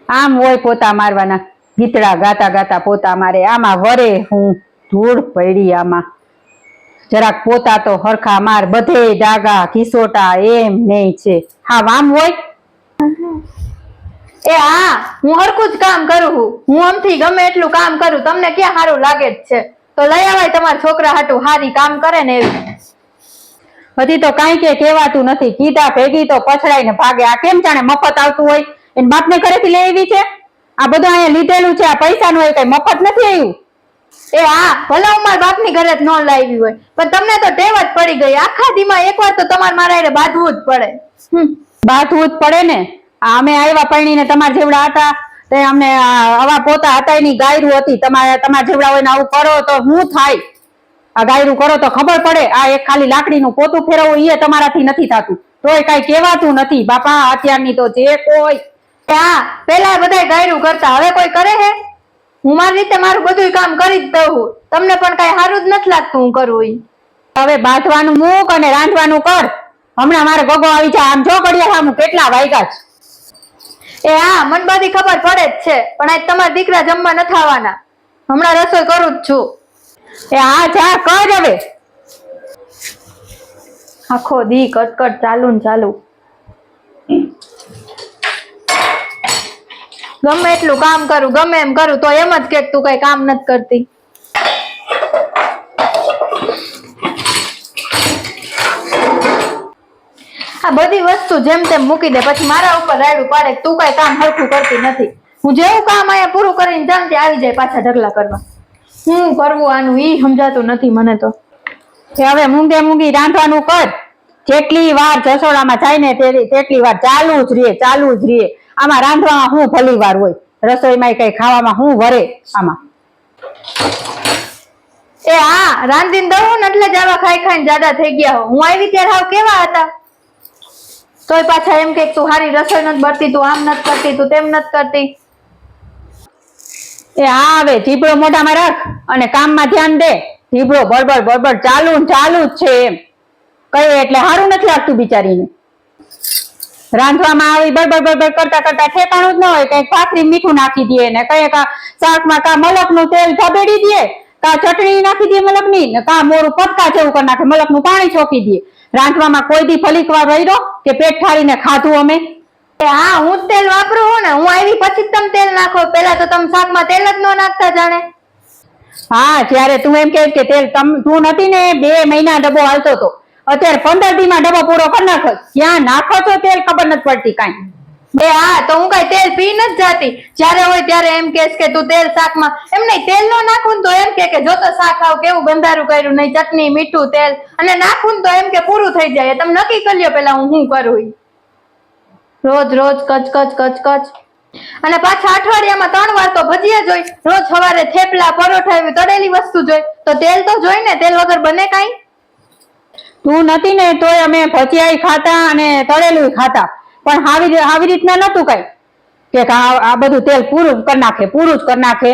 આમ હોય પોતા મારવાના, ગીતડા ગાતા ગાતા પોતા મારે. આમાં વરે હું ધૂળ પડી, આમાં જરાક પોતા તો હરખા માર, બધે ડાગા ઘીસોટા એમ નહીં છે. હા વામ હોય એ હા, હું હરખું જ કામ કરું છું. હું આમથી ગમે એટલું કામ કરું, તમને ક્યાં સારું લાગે જ છે? તો લઈ આવાય તમારા છોકરા હાટું હારી કામ કરે ને એવી. હજી તો કાંઈ કે કહેવાતું નથી, કીધા ભેગી તો પછડાઈને ભાગે. આ કેમ જાણે મફત આવતું હોય, એને બાપને ઘરેથી લઈ આવી છે. આ બધું અહીંયા લીધેલું છે, આ પૈસાનું હોય, કઈ મફત નથી આવ્યું. એ હા, ભલે હું મારા બાપની ઘરે જ ન લાવી હોય, પણ તમને તો ટેવ જ પડી ગઈ. આખા દીમાં એકવાર તો તમારે મારા હારે બાંધવું જ પડે. બાંધવું જ પડે ને. અમે આવ્યા પરણીને તમારા જેવડા હતા તે અમને આવા પોતા હતા એની ગાયરું હતી. તમારા જેવડા હોય ને આવું કરો તો શું થાય? આ ગાયરું કરો તો ખબર પડે. આ એક ખાલી લાકડીનું પોતું ફેરવવું એ તમારાથી નથી થતું, તોય કઈ કહેવાતું નથી. બાપા અત્યારની તો જે કોઈ હા, પેલા બધા ગાયરું કરતા, હવે કોઈ કરે હે? હું મારી રીતે મારું બધું કામ કરી જ દઉં. તમને પણ કઈ સારું જ નથી લાગતું હું કરું ઈ. હવે બાંધવાનું મૂક અને રાંધવાનું કર. હમણાં મારે ગગો આવી જાય. આમ જો ઘડિયાળ સામું કેટલા વાગ્યા છે. એ હા, મને બધી ખબર પડે જ છે, પણ આજ તમારા દીકરા જમવા નથી આવવાના. હમણાં રસોઈ કરું જ છું. એ હા જા કર હવે. આખો દી કટકટ ચાલુ ને ચાલુ. ગમે એટલું કામ કરું, ગમે એમ કરું, તો એમ જ કે તું કઈ કામ નથી કરતી. આ બધી વસ્તુ જેમ તેમ મૂકી દે, પછી મારા ઉપર રાયડું પાડે તું કઈ કામ હરખું કરતી નથી. હું જેવું કામ અહીંયા પૂરું કરીને જાઉં ત્યાં આવી જાય પાછા ઢગલા કરવા. શું કરવું આનું ઈ સમજાતું નથી મને તો. હવે મૂંગે મૂંગી રાંધવાનું કર. જેટલી વાર જસોડામાં જાય ને તેટલી વાર ચાલુ જ રહે. આમાં રાંધવામાં શું ભલી વાર હોય, રસોઈમાં કઈ ખાવામાં શું વરે આમાં. એ હા, રાંધીને દઉં ને એટલે જ આવા ખાઈ ખાઈને જાડા થઈ ગયા હો. હું આવી ત્યારે હાવ કેવા હતા, તોય પાછા એમ કે તું હારી રસોઈ નથી બરતી, તું આમ નથી કરતી, તું તેમ નથી કરતી. એ હા, હવે જીભડો મોઢામાં રાખ અને કામમાં ધ્યાન દે. જીભડો બળબડ બળબડ ચાલુ જ છે એમ કઈ, એટલે સારું નથી લાગતું બિચારીને. રાંધવામાં આવી બળબડ કરતા કરતા ઠેકાણું જ ન હોય. કઈક ભાખરી મીઠું નાખી દે ને કઈક શાકમાં કા મલકનું તેલ ધબેડી દે, કા ચટણી નાખી દે મલકની, ને કા મોરું પટકા જેવું કરી નાખે, મલકનું પાણી ચોકી દે. રાંધવામાં કોઈ દી ફલીક વાર રહ્યો કે પેટ ઠારીને ખાધું અમે? હા, હું જ તેલ વાપરું હું ને. હું આવી પછી જ તમે તેલ નાખો, પેલા તો તમે શાકમાં તેલ જ ન નાખતા જાણે. હા, જ્યારે તું એમ કે તેલ તું નથી ને 2 મહિના ડબ્બો હાલતો હતો, અત્યારે 15 દીમાં ડબ્બો પૂરો કરી નાખો. ક્યાં નાખો છો તેલ ખબર નથી પડતી કાંઈ. એ હા, તો હું કઈ તેલ પી નથી જાતી. જ્યારે હોય ત્યારે એમ કેસ કે તું તેલ શાકમાં, એમ નહીં તેલ નો નાખું તો એમ કે જો તો શાક આવ કેવું ગંધારું કર્યું, નહીં ચટણી મીઠું તેલ, અને નાખું તો એમ કે પૂરું થઈ જાય. તમે નક્કી કરી લ્યો પેલા હું શું કરું. રોજ રોજ કચ. અને પાછા અઠવાડિયામાં 3 વાર તો ભજીયા જોઈ. રોજ સવારે થેપલા પરોઠા એવી તળેલી વસ્તુ જોઈ, તો તેલ તો જોઈ ને, તેલ વગર બને કાંઈ? તું નથી ને તોય અમે ભજીયા ખાતા અને તળેલું ખાતા, પણ આવી રીતના નતું કઈ કે આ બધું તેલ પૂરું જ કરી નાખે.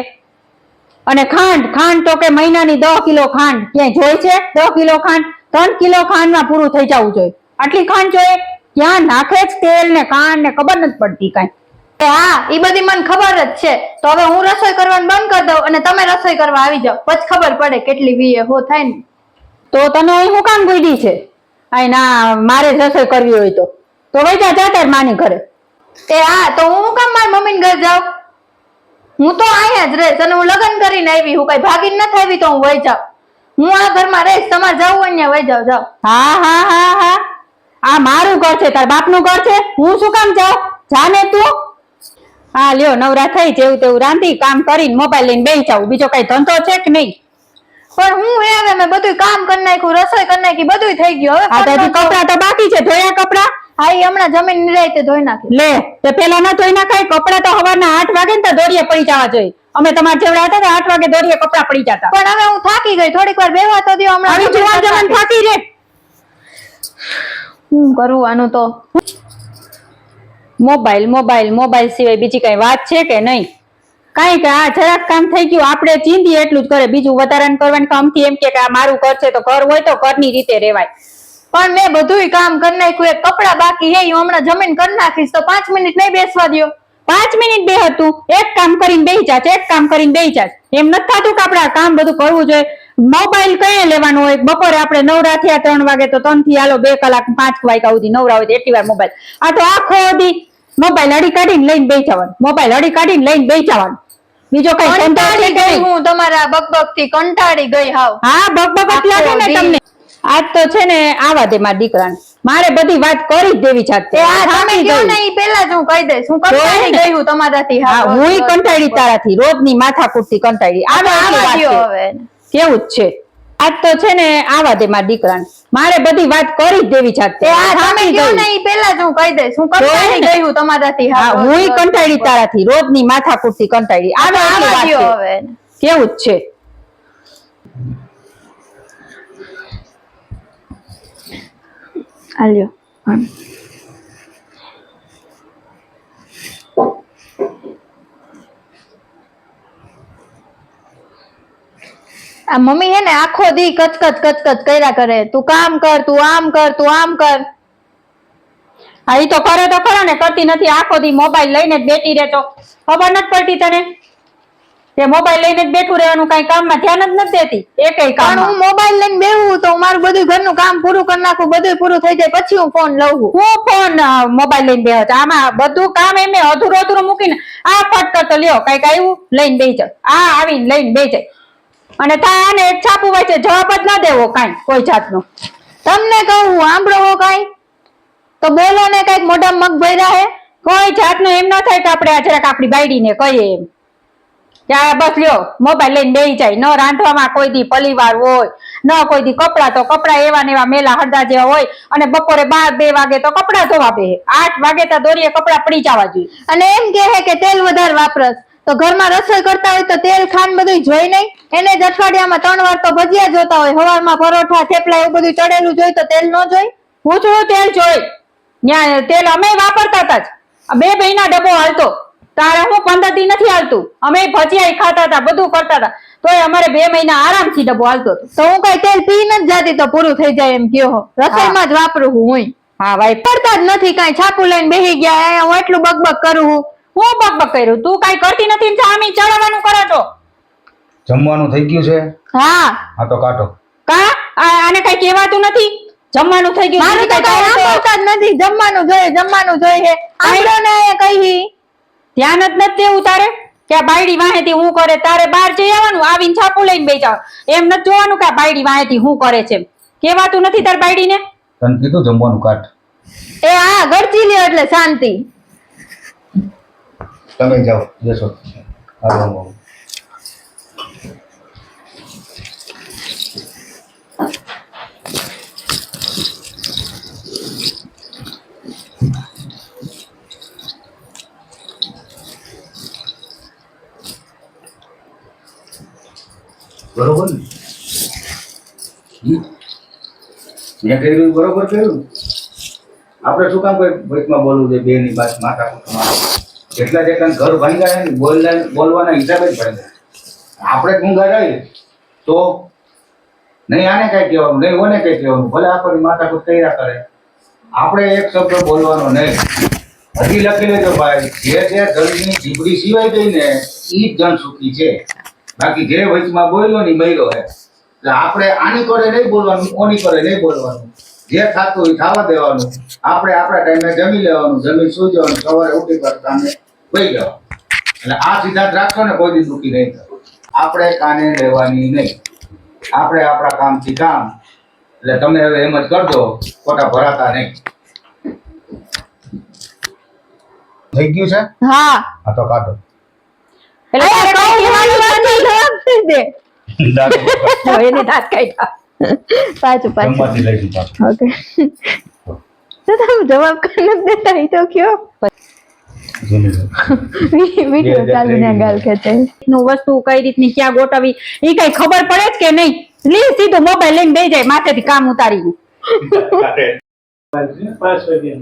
અને ખાંડ તો કે મહિનાની 10 કિલો ખાંડ ક્યાંય જોઈ છે? 10 કિલો ખાંડ 3 કિલો ખાંડમાં પૂરું થઈ જવું જોઈએ. આટલી ખાંડ જોઈએ? ક્યાં નાખે જ તેલ ને ખાંડ ને ખબર નથી પડતી કાંઈ. હા, એ બધી મને ખબર જ છે. તો હવે હું રસોઈ કરવાનું બંધ કરી દઉં અને તમે રસોઈ કરવા આવી જાઓ, પછી ખબર પડે કેટલી વીએ હો થાય ને. તો તને અહીં હું કામ ગોઈડી છે? અહીં ના મારે રસોઈ કરવી હોય તો વઈ જા માની ઘરે. એ હા, તો હું કામ મારી મમ્મીને ઘરે જાઉં? હું તો અહીંયા જ રહીશ, અને હું લગ્ન કરીને આવી, હું કઈ ભાગીને નથી આવી તો હું વઈ જાઉં. હું આ ઘરમાં રહીશ, તમારે જવું હોય ને વઈ જાઓ. હા, આ મારું ઘર છે, તાર બાપનું ઘર છે. હું શું કામ જાઉં? જા ને તું. હા લ્યો, નવરા થઈ જેવું તેવું રાંધી કામ કરીને મોબાઈલ લઈને બેસી જાવ. બીજો કઈ ધંધો છે કે નહીં? પણ હું હવે મેં બધું કામ કરી નાખ્યું, રસોઈ કરી નાખી, બધું થઈ ગયું. હવે કપડા તો બાકી છે. ધોયા કપડા? હા, એ હમણાં જમીન નિરાયતે ધોઈ નાખી. લે, તે પેલા ના ધોઈ નાખાય? કપડા તો સવારના 8 વાગે ને તો દોરીએ પડી જવા જોઈએ. અમે તમારા જેવડા હતા 8 વાગે દોરીએ કપડા પડી જતા. પણ હવે હું થાકી ગઈ, થોડીક વાર બેહવા તો દો. હમણાં થાકી રે. હું કરું આનું તો? મોબાઈલ સિવાય બીજી કઈ વાત છે કે નહીં? કઈ કે આ જરાક કામ થઈ ગયું આપણે ચીંધીએ એટલું જ કરે, બીજું વધારાનું કરવાનું કામથી એમ કે આ મારું ઘર છે તો ઘર હોય તો ઘરની રીતે રહેવાય. પણ મેં બધુંય કામ કરી નાખ્યું. એક કપડા બાકી હે, હું હમણાં જમીન કરી નાખીશ, તો 5 મિનિટ નહીં બેસવા દો. 5 મિનિટ બે હતું, એક કામ કરીને બેહી જાત, એક કામ કરીને બેહી જાત. એમ નથી થતું કે આપણે આ કામ બધું કરવું જોઈએ. મોબાઈલ કઈ લેવાનો હોય? બપોરે આપણે નવરા થયા 3 વાગે તો 3 થી હાલો 2 કલાક 5 વાગ્યા સુધી નવરા હોય તો એટલી વાર મોબાઈલ. આ તો આખો દી મોબાઈલ અડી કાઢીને લઈને બેસી જવાનું, મોબાઈલ અડી કાઢીને લઈને બેસી જવાનું. બીજો કઈ ધંધો છે કંટાળી કે ગઈ નહીં? હું તમારા બકબક થી કંટાળી ગઈ હાવ. હા બકબક જ લાગે ને તમને. આજ તો છે ને આવા દે મારા દીકરાને, મારે બધી વાત કરી જ દેવી છે. એ આ તમે કયો ને ઈ પહેલા જ હું કહી દઈશ. હું કંટાળી ગઈ હું તમારાથી હાવ. હા હુંય કંટાળી તારાથી, રોજની માથાકૂટ થી કંટાળી. આવા દ્યો હવે. કેવું જ છે. આજ તો છે ને આવા દે મારા દીકરાને, મારે બધી વાત કરી જ દેવી છે. એ આ તમે કયો ને ઈ પહેલા જ હું કહી દઈશ. હું કંટાળી ગઈ હું તમારાથી હાવ. હા હુંય કંટાળી તારાથી, રોજની માથાકૂટ થી કંટાળી. આવા દ્યો હવે. કેવું જ છે. આલ્યો આ મમ્મી હે ને આખો દી કચકચ કચકચ કર્યા કરે. તું કામ કર, તું આમ કર, તું આમ કર. હા ઈ તો કરે તો ખરો ને, કરતી નથી. આખો દી મોબાઈલ લઈને જ બેઠી રહેતો. ખબર નથી પડતી તને કે મોબાઈલ લઈને જ બેઠું રહેવાનું, કઈ કામમાં ધ્યાન જ નથી દેતી એકેય પણ કામ. હું મોબાઈલ લઈને બેહું તો મારું બધું ઘરનું કામ પૂરું કરી નાખું, બધું પૂરું થઈ જાય પછી હું ફોન લઉં છું. હું ફોન મોબાઈલ લઈને બેહો છો? આમાં બધું કામ એમને અધૂરું અધૂરું મૂકીને આ ફટ કરતો લ્યો કઈક આવ્યું લઈને બેહી જાય, આ આવીને લઈને બેહી જાય. અને આને એક છાપું હોય છે, જવાબ જ ના દેવો કાંઈ કોઈ જાતનો. તમને કહું સાંભળો હો કાંઈ તો બોલો ને, કઈક મોઢા મગ ભર્યા હે. કોઈ જાતનું એમ ના થાય કે આપણે જરાક આપણી બાયડીને કહીએ એમ ત્યાં બસ લ્યો મોબાઈલ લઈને બેસી જાય. ન રાંધવામાં કોઈ દી પલીવાર હોય, ન કોઈ દી કપડા, તો કપડા એવા ને એવા મેલા હળદા જેવા હોય. અને બપોરે 12-2 વાગે તો કપડા ધોવા બેહે, 8 વાગે તો દોરીએ કપડા પડી જવા જોઈએ. અને એમ કહે કે તેલ વધારે વાપરસ તો ઘરમાં રસોઈ કરતા હોય તો તેલ ખાંડ બધું જોઈ નહીં. એને જ અઠવાડિયામાં 3 વાર તો ભજીયા જોતા હોય, સવારમાં પરોઠા થેપલા એવું બધું ચડેલું જોઈ તો તેલ ન જોઈ. હું છું તેલ જોઈ, ત્યાં તેલ અમે વાપરતા હતા જ. 2 મહિના ડબ્બો હાલતો, તારે હું 15 દી નથી હાલતું. અમે ભજીયા ખાતા હતા, બધું કરતા હતા, તોય અમારે 2 મહિના આરામથી ડબ્બો હાલતો હતો. તો હું કઈ તેલ પી નથી જાતી તો પૂરું થઈ જાય એમ કયો. રસોઈમાં જ વાપરું હું. હા ભાઈ પડતા જ નથી કાંઈ. છાપું લઈને બેસી ગયા, અહીંયા હું એટલું બકબક કરું હું. હું બકબક કર્યું? તું કઈ કરતી નથી ને સામે ચડાવવાનું કરે છો. જમવાનું થઈ ગયું છે? હા હા તો કાઢો. કા આને કઈ કહેવાતું નથી? જમવાનું થઈ ગયું? મારું તો કઈ સાંભળતા જ નથી. જમવાનું જોઈએ, જમવાનું જોઈએ. આંગળો ને અહીંયા કહી ધ્યાન જ નથી દેવું તારે કે આ બાયડી વાહેથી હું કરે. તારે બહાર જઈ આવવાનું, આવીને છાપું લઈને બેસી જાવ. એમ નથી જોવાનું કે આ બાયડી વાહેથી હું કરે છે. કહેવાતું નથી તાર બાયડીને? તને કીધું જમવાનું કાઢ. એ હા ગરજી લ્યો એટલે શાંતિ. તમે જાઓ બેસો. હાલો બરોબર ને? મેં કર્યું બરોબર કર્યું. આપણે શું કામ કોઈ વચમાં બોલવું છે? બે ની વાત માથા કૂટમાં જેટલા ઘર ભાંગ્યા છે ને બોલવાના હિસાબે જ ભાંગ્યા. આપણે ગુંગા રહીએ તો નહીં આને કઈ કહેવાનું, નહીં ઓને કઈ કહેવાનું, ભલે આપણને માથા કૂટ કર્યા કરે. આપણે એક શબ્દ બોલવાનો નહીં. હજી લખી લેજો ભાઈ, જે જળની જીભડી સિવાય ગઈ ને ઈ જ જન સુખી છે. બાકી જે વચમાં બોલ્યો ને મર્યો હે. એટલે આપણે આની કરે નહીં બોલવાનું, ઓની કરે નહીં બોલવાનું. જે થતું એ ખાવા દેવાનું. આપણે આપણા ટાઈમે જમી લેવાનું, જમી સુઈ જવાનું, સવારે ઉઠી કરતા વહી જવાનું. એટલે આ સિદ્ધાંત રાખશો ને કોઈ દી દુઃખી નહીં થતું. આપણે કાને લેવાની નહીં. આપણે આપણા કામથી કામ. એટલે તમે હવે એમ જ કરજો, ખોટા ભરાતા નહીં. થઈ ગયું છે? હા હા તો કાઢો. એટલે તારે કઈ કહેવાનું નથી. જવાબ દઈ દે. જો એને દાંત કાઢ્યા. પાછું પાછું જમવાથી લઈશું પાછું. ઓકે. તો તમે જવાબ કરી નથી દેતા એ તો કયો. જમી લો. વિડિયો ચાલુ ને ગાલ ખેંચે. નું વસ્તુ કઈ રીતની ક્યાં ગોઠવી એ કઈ ખબર પડે જ કે નહીં? લી સીધું મોબાઈલ લઈને બેસી જાય, માથેથી કામ ઉતારીને. 5 વાગ્યા